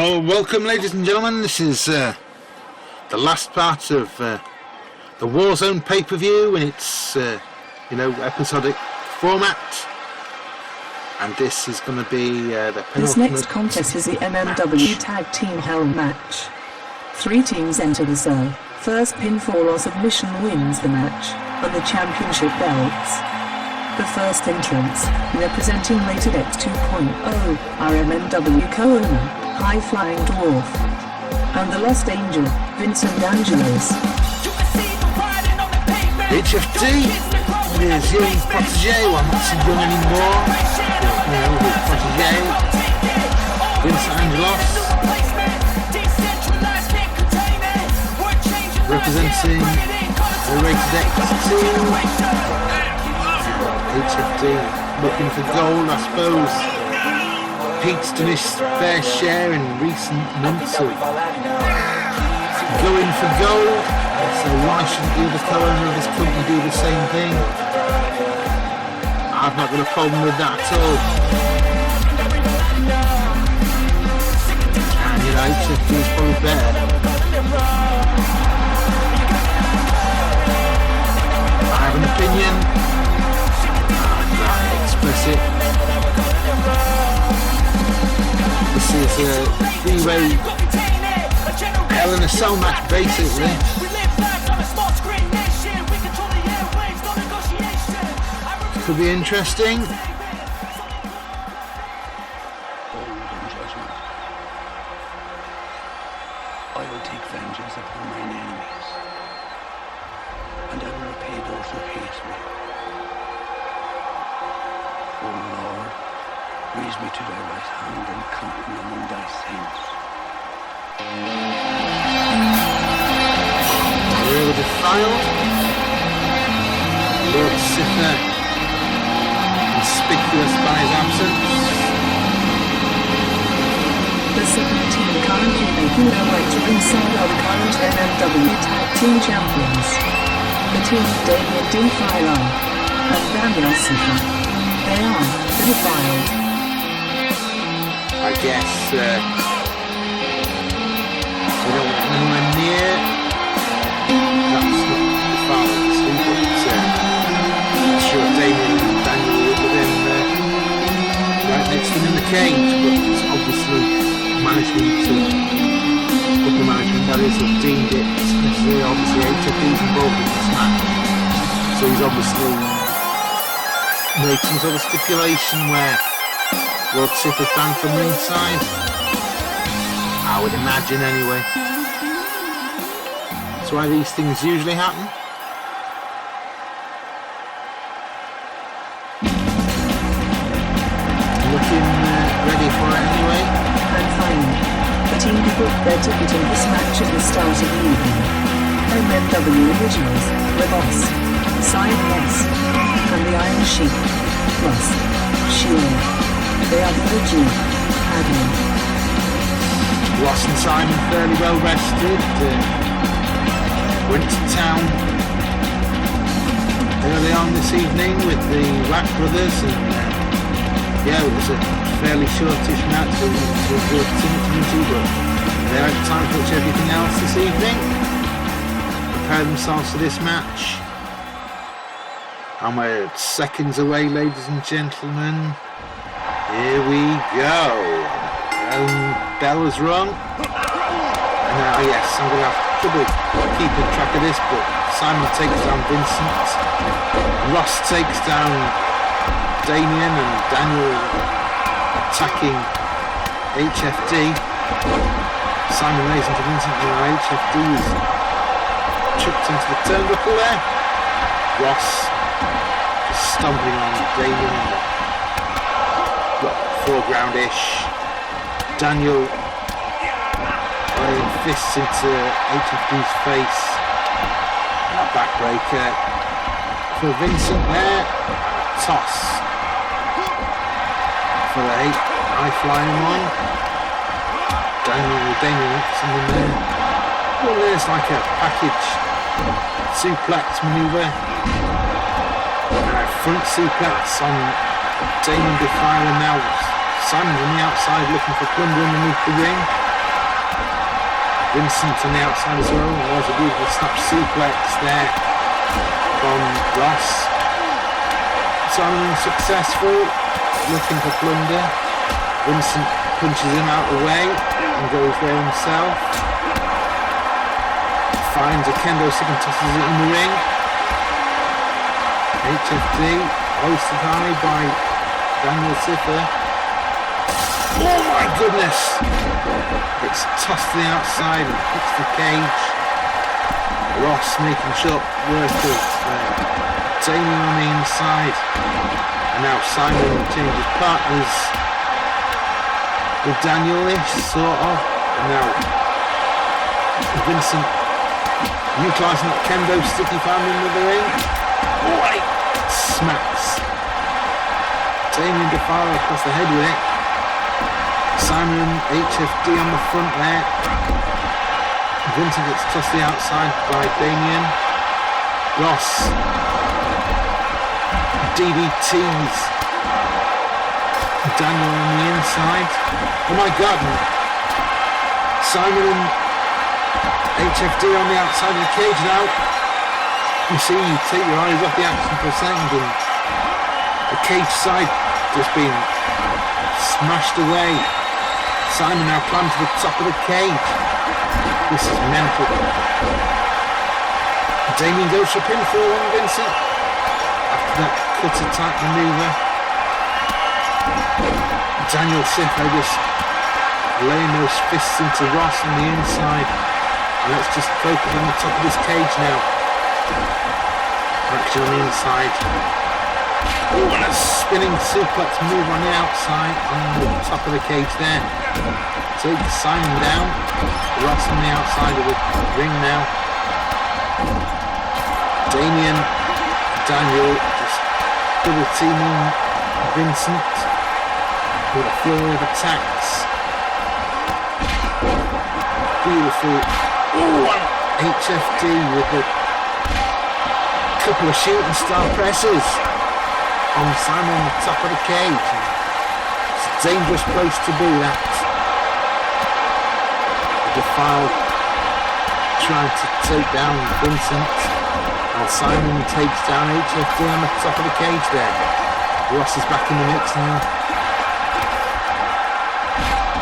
So, welcome ladies and gentlemen, this is the last part of the WarZone pay-per-view in its, episodic format. And this is going to be the penultimate. This next contest is the MMW Tag Team Hell match. 3 teams enter the cell. First pinfall or submission wins the match, and the championship belts. The first entrance, representing rated X 2.0, are MMW co-owner, High Flying Dwarf, and the Lost Angel, Vincent Angelos. H.F.D. His young protege, well not so young anymore, his protege, Vincent Angelos, representing the rated X2. H.F.D. looking for gold, I suppose. Pete's done his fair share in recent months of going for gold, so why shouldn't the other co-owner of this company do the same thing? I've not got a problem with that at all. And H.F.D. is probably better. I have an opinion. I express it. This is a 3-way Hell in a Cell match, basically. Could be interesting. I will take vengeance upon mine enemies, and I will repay those who hate me. O Lord, raise me to thy right hand and count me among thy saints. We're Defiled. Lord Sither, conspicuous by his absence. The second team currently making their way to ringside are the current MMW Tag Team Champions. The team of Damien and Daniel and Daniel. They are the Defiled. I guess we don't want anywhere near. That's not Defiled, but I'm sure Damien and Daniel will be right next to him in the cage, but it's obviously upper management that is, have deemed it necessary. Obviously H.F.D's involved in this match, so he's obviously made some sort of stipulation where Lord Sith is banned from ringside. I would imagine anyway. That's why these things usually happen. Looking ready for it anyway. And finally, the team who booked their ticket in this match at the start of the evening. MMW Originals, The Boss, Simon S, and the Iron Sheik, plus Shield. They are the original admin. Ross and Simon fairly well rested. Went to town early on this evening with the Wack Brothers, and it was a fairly shortish match, so it was worth too much into, but they had time to watch everything else this evening. Prepare themselves for this match. And we're seconds away, ladies and gentlemen. Here we go. Bell was rung. And now, yes, I'm going to have trouble keeping track of this, but Simon takes down Vincent. Ross takes down Damien, and Daniel attacking H.F.D. Simon lays into Vincent, and H.F.D. is chucked into the turnbuckle there. Ross just stomping on Damien in the foreground-ish. Daniel laying fists into H.F.D's face. And a backbreaker for Vincent there. Toss for the high-flying one. Damien something there. Well, there's like a package suplex maneuver. And a front suplex on Damien Defiled, and now Simon's on the outside looking for plunder underneath the ring. Vincent on the outside as well. There's a beautiful snap suplex there from Ross. Simon successful, looking for plunder. Vincent punches him out of the way and goes there himself. Finds a kendo stick and tosses it in the ring. H.F.D. hosted high by Daniel Siffer. Oh my goodness! It's tossed to the outside and hits the cage. Ross making short work of Damien on the inside. And now Simon changes partners with Daniel-ish, sort of. And now Vincent utilising that kendo stick he found in the ring. Oh, he smacks Damien Defiled across the head with it. Simon H.F.D. on the front there. Vincent gets tossed to the outside by Damien. Ross DDTs Daniel on the inside. Oh my god. Simon and H.F.D. on the outside of the cage now. You see, you take your eyes off the action for a second and the cage side just being smashed away. Simon now climbs to the top of the cage. This is mental. Damien goes for pinfall on Vincent after that cutter type manoeuvre. Daniel Siffer just laying those fists into Ross on the inside. And let's just focus on the top of this cage now. Action on the inside. Oh, and a spinning suplex move on the outside on the top of the cage there. Take Simon down. Ross on the outside of the ring now. Damien, Daniel just double teaming Vincent with a flurry of attacks. Beautiful. Oh, H.F.D. with a couple of shooting star presses on Simon on the top of the cage. It's a dangerous place to be, that. Defiled trying to take down Vincent, while Simon takes down H.F.D. on the top of the cage there. Ross is back in the mix now.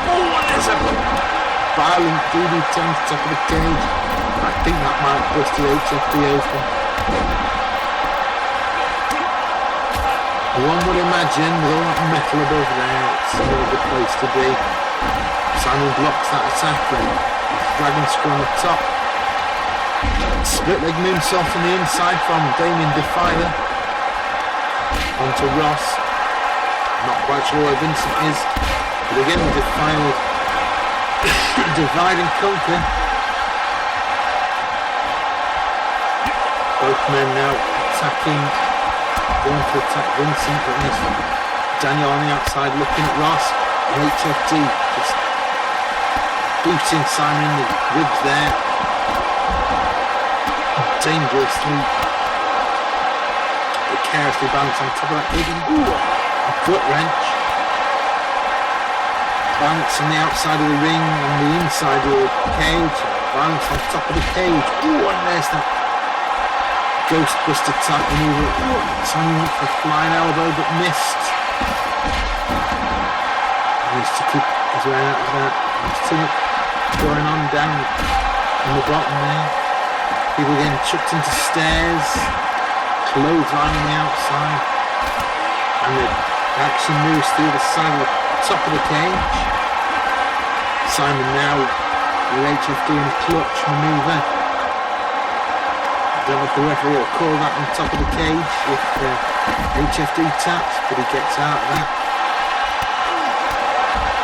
Oh, there's a violent DDT on the top of the cage. I think that might bust the H.F.D. open. One would imagine with all that metal above there, it's a really good place to be. Simon blocks that attack and dragon screw on the top. Split leg moonsault on the inside from Damien Defiler onto Ross. Not quite sure where Vincent is, but again Defiled divide and conquer. Both men now attacking, going to attack Vincent, but there's Daniel on the outside looking at Ross, and H.F.D. just booting Simon in the ribs there. Dangerously, precariously balanced on top of that cage. Ooh, a gut wrench. Balance on the outside of the ring, on the inside of the cage. Balance on top of the cage. Ooh, and there's that Ghostbuster type maneuver. Simon went for a flying elbow but missed. Needs to keep his way out of that. There's too much going on down in the bottom there. People getting chucked into stairs. Clothesline on the outside. And the action moves to the other side of the top of the cage. Simon now with H.F.D. in a clutch maneuver. I don't know if the referee will call that on top of the cage if H.F.D. taps, but he gets out of that.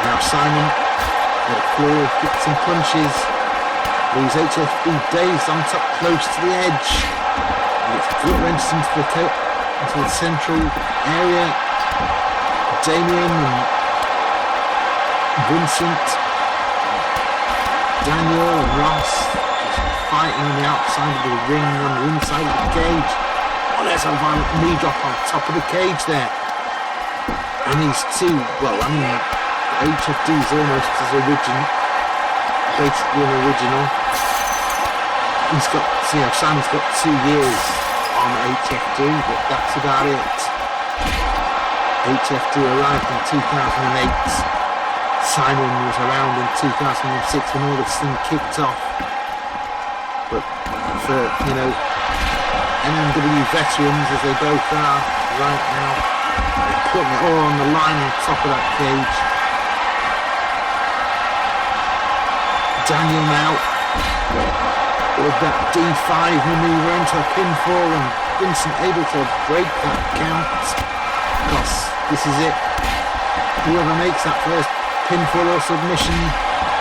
Now Simon with a floor of kicks and punches. Leaves H.F.D. dazed on top close to the edge. And it's gut wrenched into the central area. Damien and Vincent, Daniel and Ross fighting on the outside of the ring, on the inside of the cage. Oh, there's a violent knee drop on top of the cage there. And these two, well, I mean, H.F.D. is almost as original basically an original. He's got, Simon's got 2 years on H.F.D, but that's about it. H.F.D arrived in 2008. Simon was around in 2006 when all this thing kicked off. But for, MMW veterans, as they both are right now, they're putting it all on the line on top of that cage. Daniel now with that D5 maneuver into a pinfall, and Vincent able to break that count, because this is it. Whoever makes that first pinfall or submission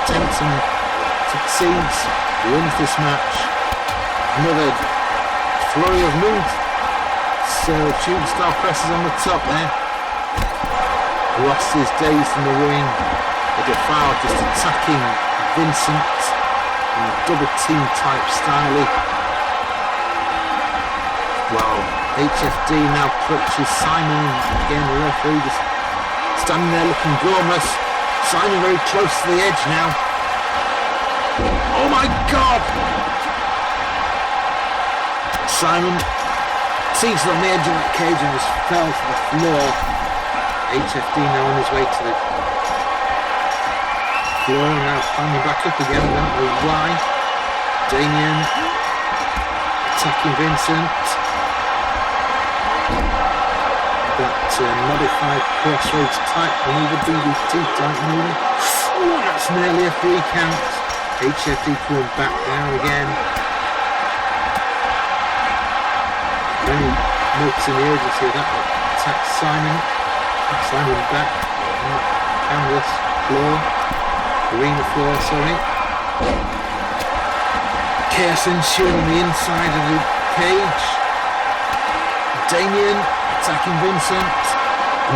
attempts and succeeds wins this match. Another flurry of moves. So shooting star presses on the top there. Lost his days in the ring. The Defiled just attacking Vincent in a double team type style. Well, H.F.D now clutches Simon, and again the referee just standing there looking gormless. Simon very close to the edge now. Oh my God! Simon seated on the edge of that cage and just fell to the floor. H.F.D now on his way to the floor, now climbing back up again, I don't know why. Damien attacking Vincent. That modified crossroads type maneuver, DDT type maneuver. Oh, that's nearly a 3 count. H.F.D coming back down again. Many notes in the urgency of that attack. Simon back on the canvas floor, arena floor, sorry. Chaos ensuing on the inside of the cage. Damien attacking Vincent.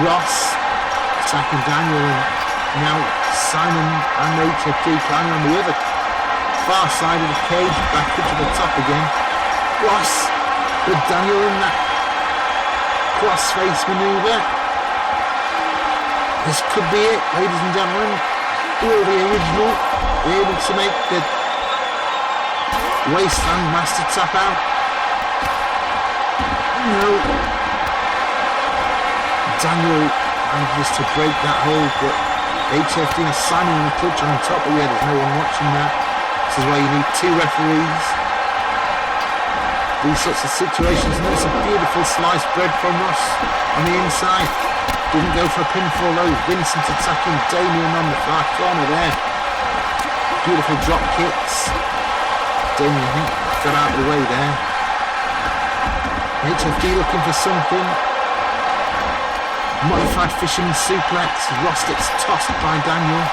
Ross attacking Daniel, and now Simon and H.F.D climbing on the other far side of the cage, back up to the top again. Ross with Daniel in that crossface maneuver. This could be it, ladies and gentlemen. Will the original be able to make the wasteland master tap out? No. Daniel manages to break that hold, but H.F.D and Simon in the clutch on top of there's no one watching that. This is why you need 2 referees. These sorts of situations, and that's a beautiful sliced bread from Ross on the inside. Didn't go for a pinfall though. Vincent attacking Damien on the far corner there. Beautiful drop kicks. Damien, I think, got out of the way there. H.F.D looking for something. Modified fisherman suplex. Ross gets tossed by Daniel.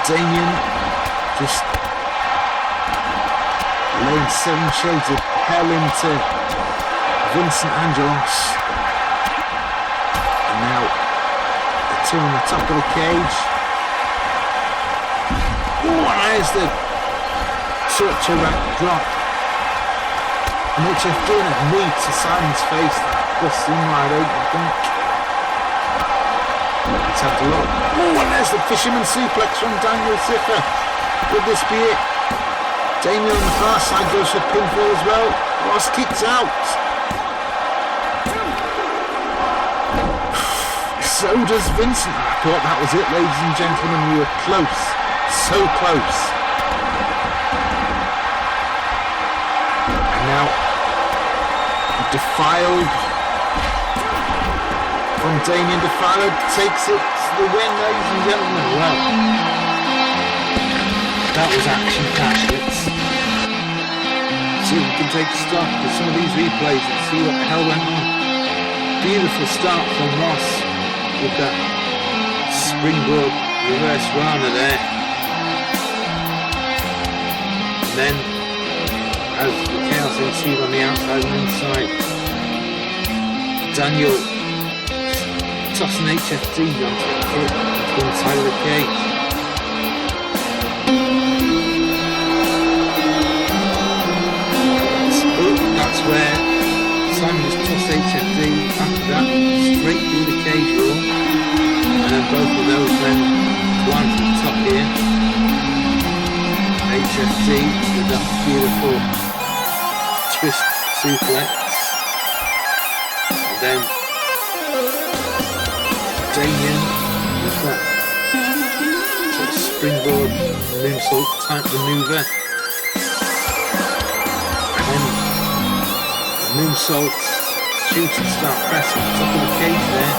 Damien just laying 7 shades of hell into Vincent Angelos. And now the 2 on the top of the cage. Oh, and there's the torture rack drop. And H.F.D in a knee to Simon's face. Busts him wide open, I think. Let's have a look. Oh, and there's the fisherman suplex from Daniel Ziffer. Could this be it? Damien on the far side goes for pinfall as well. Ross kicks out. So does Vincent. I thought that was it, ladies and gentlemen. We were close. So close. And now, Defiled from Damien. Defiled takes it to the win, ladies and gentlemen. Well, that was action packed. Let's see if we can take stock with some of these replays and see what the hell went on. Beautiful start from Ross with that springboard reverse rana there. And then, as the chaos ensued on the outside and inside, Daniel tossing H.F.D onto the inside of the cage. That's where Simon just tossed H.F.D after that, straight through the cage wall, and then both of those then climb to the top here. H.F.D with that beautiful twist suplex. And then Damien with that sort of springboard moonsault type maneuver. And then moonsault, shooting star press at the top of the cage there.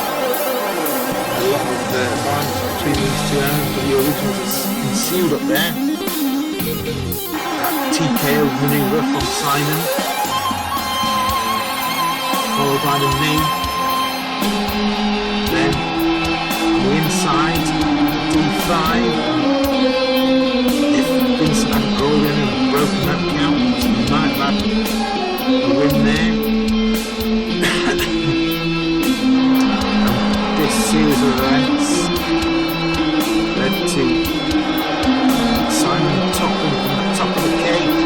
A lot of violence between these two MMW originals is concealed up there. That TKO maneuver from Simon, followed by the knee. Then on the inside, D5. If Vincent hadn't rolled in and broken that count, he might have had a win there. This series of events led to Simon toppling from the top of the cage.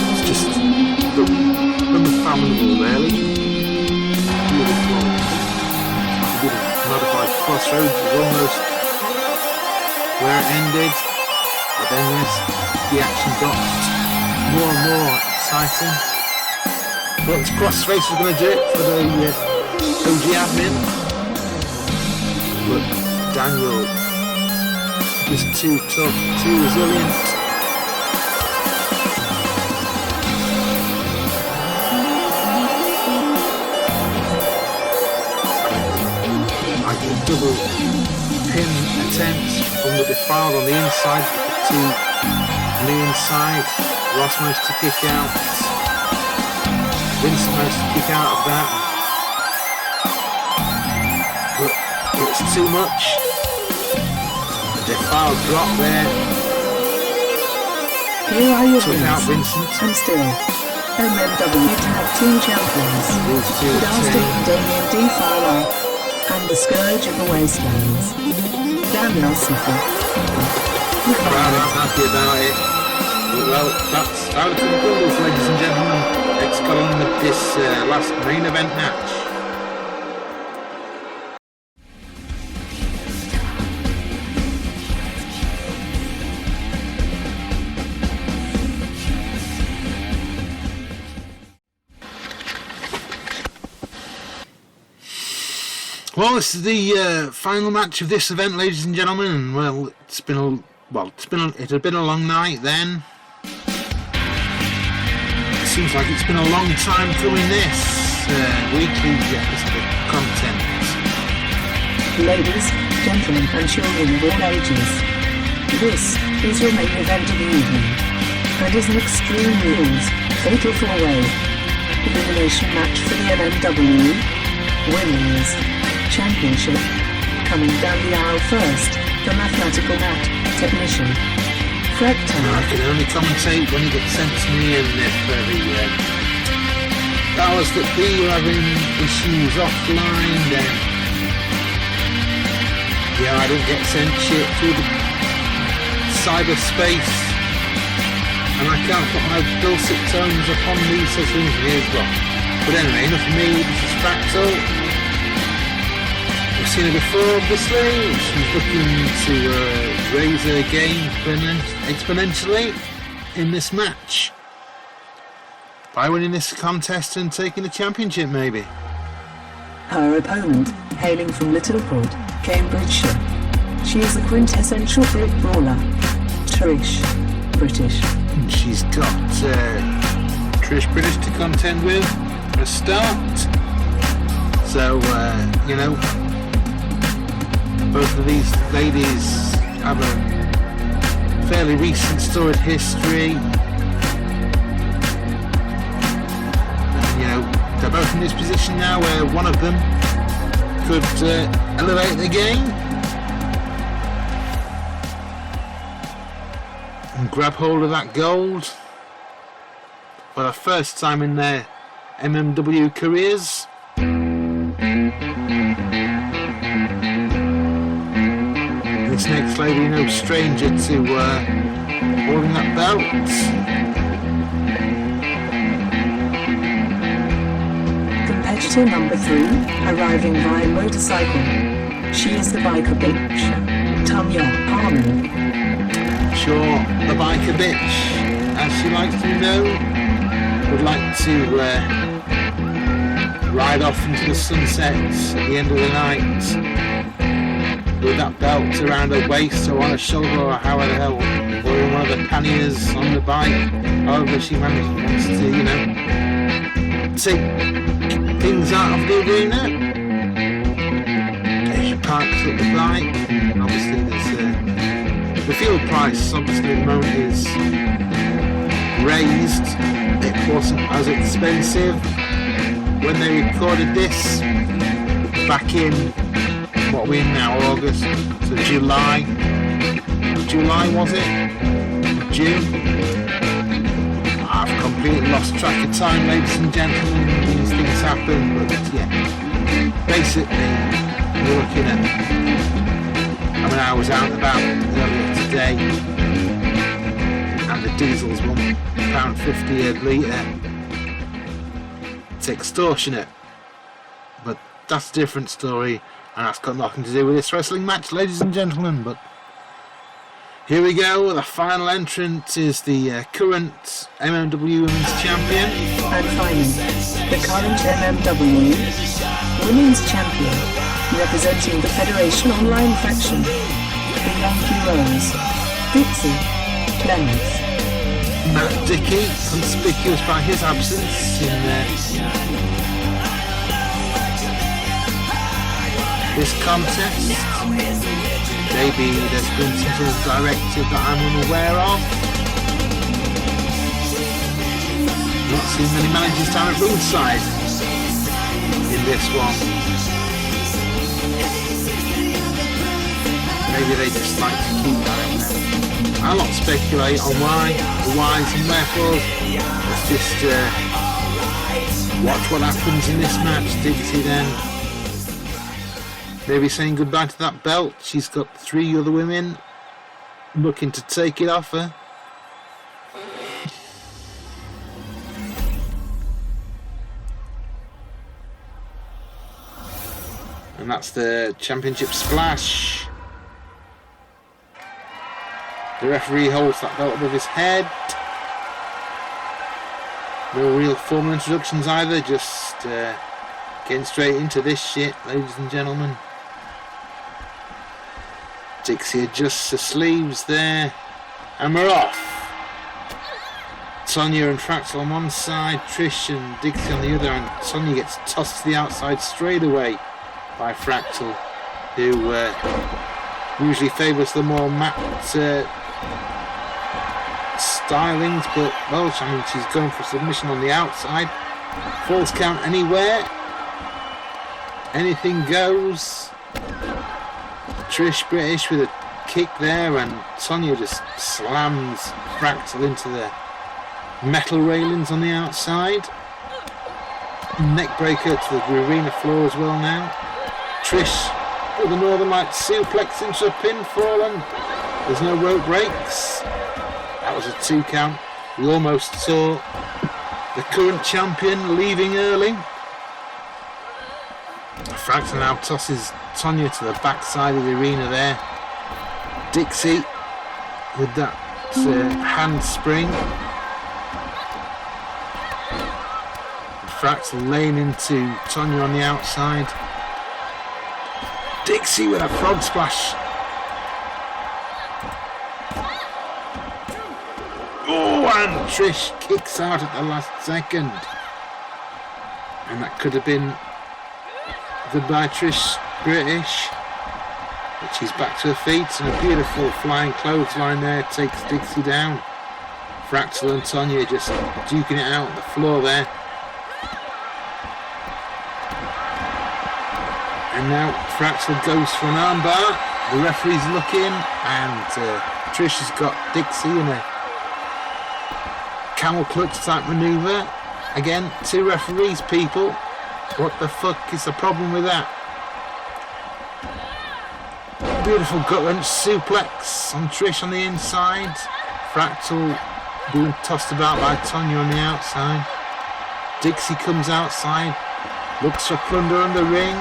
It's just unfathomable, really. Beautiful. Modified crossroads was almost where it ended, but then yes, the action got more and more exciting. But Crossface was going to do it for the OG admin, but Daniel is too tough, too resilient. Like a double pin attempt from the Defiled on the inside, with the two on the inside. Ross managed to kick out. Vincent managed to kick out of that. But it was too much. The Defiled drop there. Here are your Took out winners, Vincent. and still, MMW Tag Team Champions, These two Damien Defiled, and the Scourge of the Wastelands, Daniel Siffer. Proud and happy about it. Well, that's how it goes, ladies and gentlemen. Let's go on with this last main event match. Well, this is the final match of this event, ladies and gentlemen. And well, it had been a long night then. It seems like it's been a long time coming. This weekly episode of content. Ladies, gentlemen, and children of all ages, this is your main event of the evening, and is an Extreme Rules Fatal 4-Way elimination match for the MMW Women's Championship. Coming down the aisle first, the mathematical mat technician, Fred I can only commentate when it gets sent to me, and if the powers that be are having issues offline, then yeah, I don't get sent shit through the cyberspace, and I can't put my dulcet tones upon these systems here as well. But anyway, enough of me. This is Fractal. We've seen her before, obviously. She's looking to raise her game exponentially in this match by winning this contest and taking the championship, maybe. Her opponent, hailing from Littleport, Cambridgeshire. She is the quintessential Brit brawler, Trish British. And she's got Trish British to contend with for a start. So, you know, both of these ladies have a fairly recent storied history. And, you know, they're both in this position now where one of them could elevate the game and grab hold of that gold for the first time in their MMW careers. This next lady, no stranger to holding that belt. Competitor number 3, arriving via motorcycle. She is the biker bitch, Tanya Harmon. Sure, the biker bitch, as she likes to be known, would like to ride off into the sunset at the end of the night with that belt around her waist or on her shoulder or however the hell, or in one of the panniers on the bike, however she wants to, you know, take things out of the arena. She parks up the bike. Obviously there's the fuel price obviously at the moment is raised. It wasn't as expensive when they recorded this back in, what are we in now, August, so July was it? June? I've completely lost track of time, ladies and gentlemen. These things happen, but yeah, basically we're looking at, I mean, I was out and about earlier today and the diesel's £1.50 a litre. It's extortionate, but that's a different story, and that's got nothing to do with this wrestling match, ladies and gentlemen. But here we go. The final entrant is the current MMW Women's Champion, And finally, the current MMW Women's Champion, representing the Federation Online faction, the Young Heroes, Dixie, Clemens. Matt Dickey, conspicuous by his absence in this contest. Maybe there's been some sort of directive that I'm unaware of. Not seen many managers down at ringside in this one. Maybe they just like to keep that in there. I'll not speculate on why, the whys and wherefores. Let's just watch what happens in this match. Dixie then maybe saying goodbye to that belt. She's got 3 other women looking to take it off her. And that's the championship splash. The referee holds that belt above his head. No real formal introductions either, just getting straight into this shit, ladies and gentlemen. Dixie adjusts the sleeves there, and we're off. Sonya and Fractal on one side, Trish and Dixie on the other, and Sonya gets tossed to the outside straight away by Fractal, who usually favours the more matte stylings, but well, I mean, she's going for submission on the outside. Falls count anywhere, anything goes. Trish British with a kick there, and Sonya just slams Fractal into the metal railings on the outside. Neckbreaker to the arena floor as well now. Trish with the Northern Light suplex into a pinfall, and there's no rope breaks. That was a 2 count. We almost saw the current champion leaving early. Fractal now tosses Sonya to the backside of the arena there. Dixie with that handspring. Fractal laying into Sonya on the outside. Dixie with a frog splash. Oh, and Trish kicks out at the last second. And that could have been goodbye Trish British. But she's back to her feet, and a beautiful flying clothesline there takes Dixie down. Fractal and Sonya just duking it out on the floor there. And now Fractal goes for an armbar. The referee's looking, and Trish has got Dixie in a camel clutch type maneuver. Again, 2 referees, people. What the fuck is the problem with that? Beautiful gut wrench suplex on Trish on the inside. Fractal being tossed about by Sonya on the outside. Dixie comes outside, looks for plunder on the ring.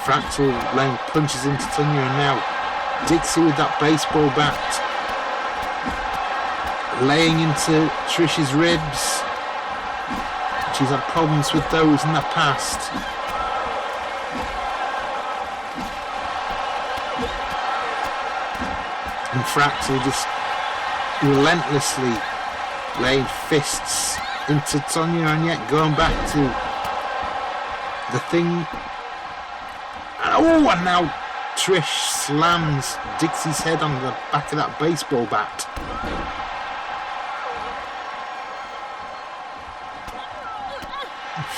Fractal laying punches into Tonya, and now Dixie with that baseball bat laying into Trish's ribs. She's had problems with those in the past. And Fractal just relentlessly laying fists into Tonya, and yet going back to the thing. Oh, and now Trish slams Dixie's head on the back of that baseball bat.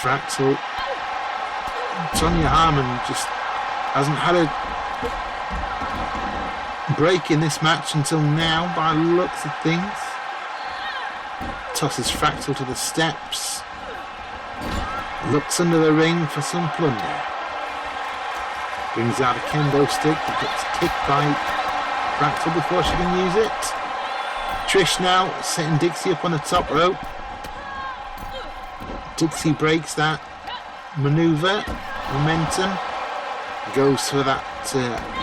Fractal. Tonya Harmon just hasn't had a break in this match until now, by the looks of things. Tosses Fractal to the steps. Looks under the ring for some plunder. Brings out a kendo stick that gets kicked by Fractal before she can use it. Trish now setting Dixie up on the top rope. Dixie breaks that maneuver, momentum, goes for that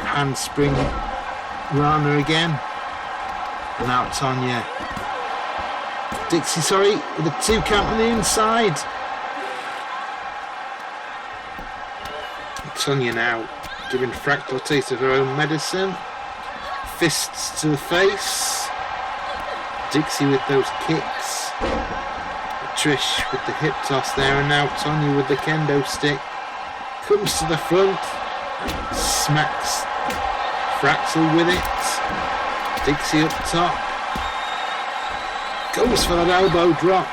handspring Rana again. And now Tonya. Dixie, sorry, with a 2 count on the inside. Tonya now giving Fractal a taste of her own medicine. Fists to the face. Dixie with those kicks. Trish with the hip toss there, and now Tonya with the kendo stick. Comes to the front. Smacks Fractal with it. Dixie up top. Goes for that elbow drop.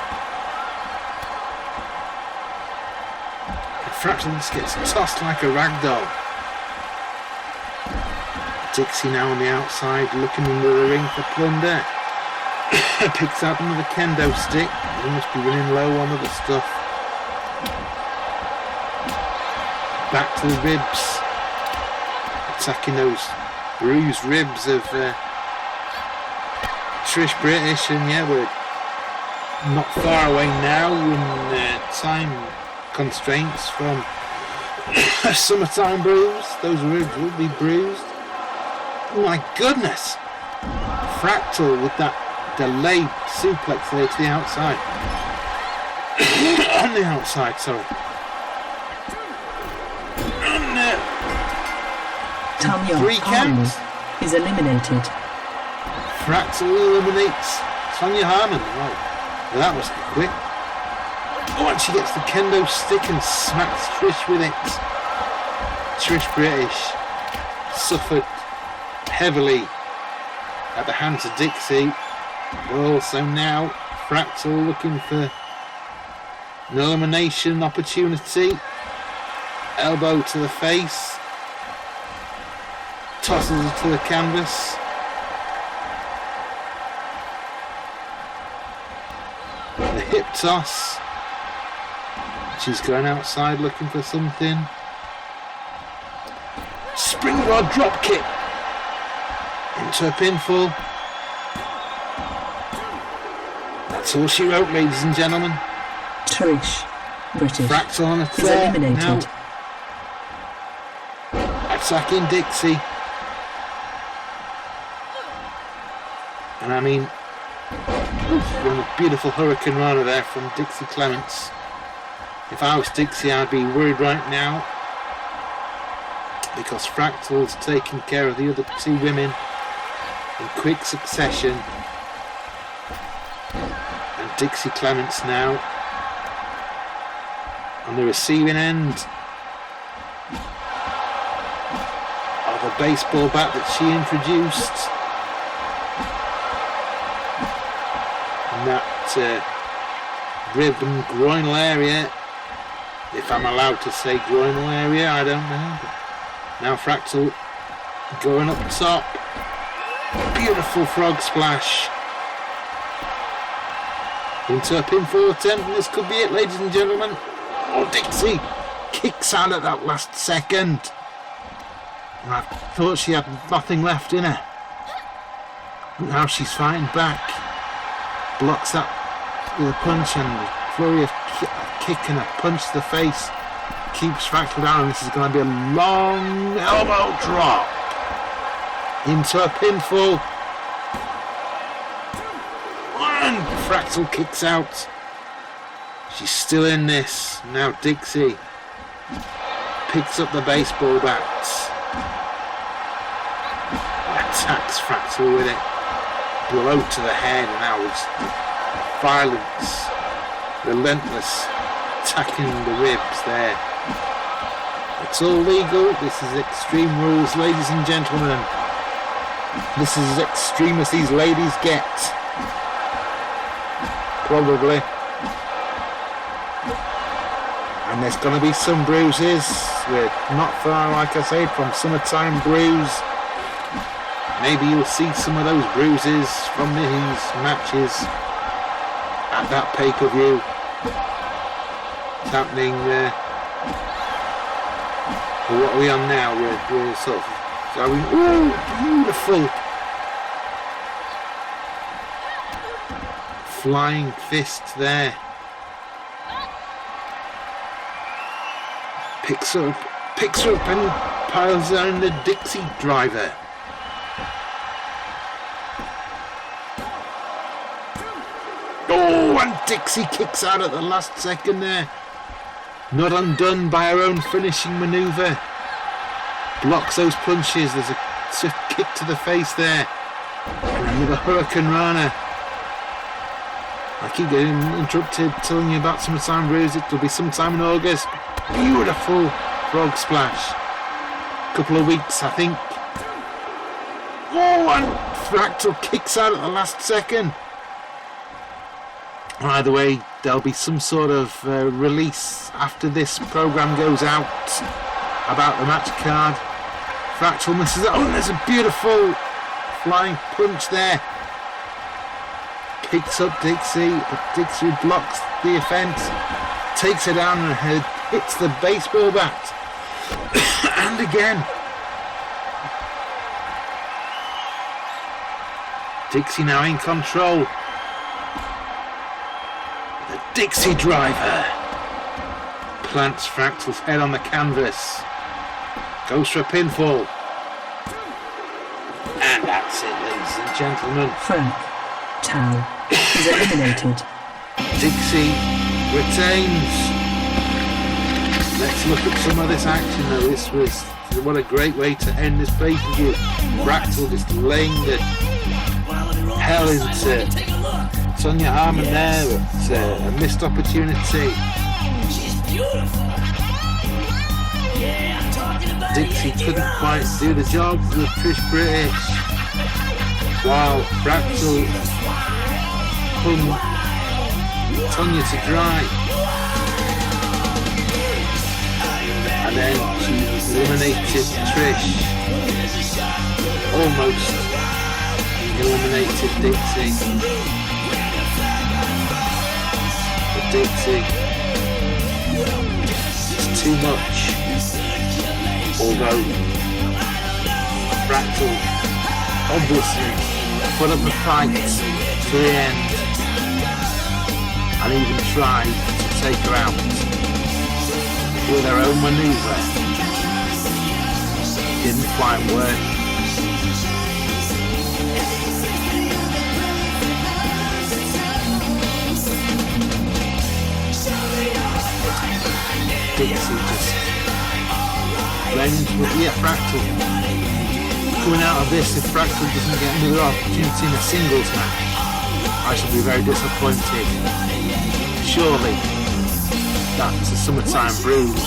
Fractal just gets tossed like a ragdoll. Dixie now on the outside, looking under the ring for plunder. Picks out another kendo stick. He must be running low on other stuff. Back to the ribs. Attacking those bruised ribs of Trish British, and yeah, we're not far away now in time constraints from SummerTime Bruise. Those ribs will be bruised. Oh my goodness! Fractal with that delayed suplex there to the outside. On the outside, sorry. Tonya 3 counts. is eliminated. Fractal eliminates Tonya Harmon. Wow, that was quick. Oh, and she gets the kendo stick and smacks Trish with it. Trish British suffered heavily at the hands of Dixie. Well, so now Fractal looking for an elimination opportunity. Elbow to the face. Tosses her to the canvas. The hip toss. She's going outside looking for something. Springboard drop kick into a pinfall. That's all she wrote, ladies and gentlemen. Trish British Fractal on a is eliminated. now. Attacking Dixie. And I mean, a beautiful hurricane runner there from Dixie Clements. If I was Dixie, I'd be worried right now, because Fractal's taking care of the other 2 women in quick succession. And Dixie Clements now on the receiving end of a baseball bat that she introduced. And that rib and groinal area, if I'm allowed to say groinal area, I don't know. But now Fractal going up top. Beautiful frog splash into a pinfall attempt, and this could be it, ladies and gentlemen. Oh, Dixie kicks out at that last second. And I thought she had nothing left in her. Now she's fighting back. Blocks that with a punch and a flurry of kick and a punch to the face. keeps Fractal down, and this is going to be a long elbow drop into a pinfall. And Fractal kicks out. She's still in this. Now Dixie picks up the baseball bat. Attacks Fractal with it. Blow to the head, and now it's violence. Relentless. Attacking the ribs there. It's all legal. This is Extreme Rules, ladies and gentlemen. This is as extreme as these ladies get. Probably. And there's going to be some bruises. We're not far, like I said, from SummerTime Bruise. Maybe you'll see some of those bruises from these matches at that pay-per-view. It's happening there. Well, what are we on now? We're sort of going, ooh, beautiful. Flying fist there. Picks her up and piles down the Dixie driver. Oh, and Dixie kicks out at the last second there. Not undone by her own finishing manoeuvre. Blocks those punches. There's a swift kick to the face there. And with a Hurricane Rana. I keep getting interrupted telling you about SummerTime Bruise. It'll be sometime in August. Beautiful frog splash. Couple of weeks, I think. Oh, and Fractal kicks out at the last second. Either way, there'll be some sort of release after this program goes out about the match card. Fractal misses it. Oh, and there's a beautiful flying punch there. Picks up Dixie, but Dixie blocks the offense, takes her down and hits the baseball bat. And again. Dixie now in control. The Dixie driver plants Fractal's head on the canvas. Goes for a pinfall. And that's it, ladies and gentlemen. Fractal is eliminated. Dixie retains. Let's look at some of this action though. This was, what a great way to end this pay-per-view. Fractal just laying the hell into Sonia Harmon there. It's a missed opportunity. Dixie couldn't quite do the job with Trish British. While Fractal hung Tonya to dry. And then she eliminated Trish. Almost eliminated Dixie. But Dixie, it's too much. Although Fractal obviously put up a fight to the end and even tried to take her out with her own manoeuvre. Didn't quite work. Dixie just blends with Fractal. Coming out of this, if Fractal doesn't get another opportunity in a singles match, I shall be very disappointed. Surely that's a SummerTime Bruise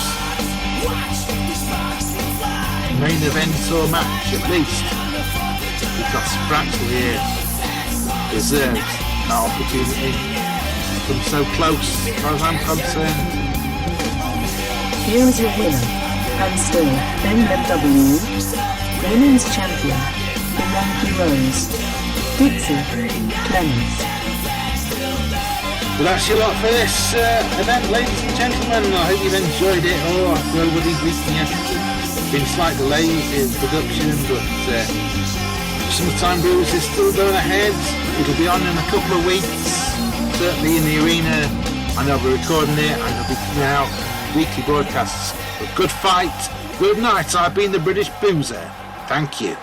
main event or match at least, because Fractal here deserves that opportunity. Come so close as far as I'm concerned. Here is your winner, and still MMW Women's Champion, the Monkey Rose, Dixie Clemens. Well, that's your lot for this event, ladies and gentlemen. I hope you've enjoyed it. Oh, nobody's leaking yet. Been slight delays in production, but SummerTime Bruise is still going ahead. It'll be on in a couple of weeks, certainly in the arena, and I'll be recording it, and it'll be coming out weekly broadcasts Good fight. Good night. I've been the British Boozer. Thank you.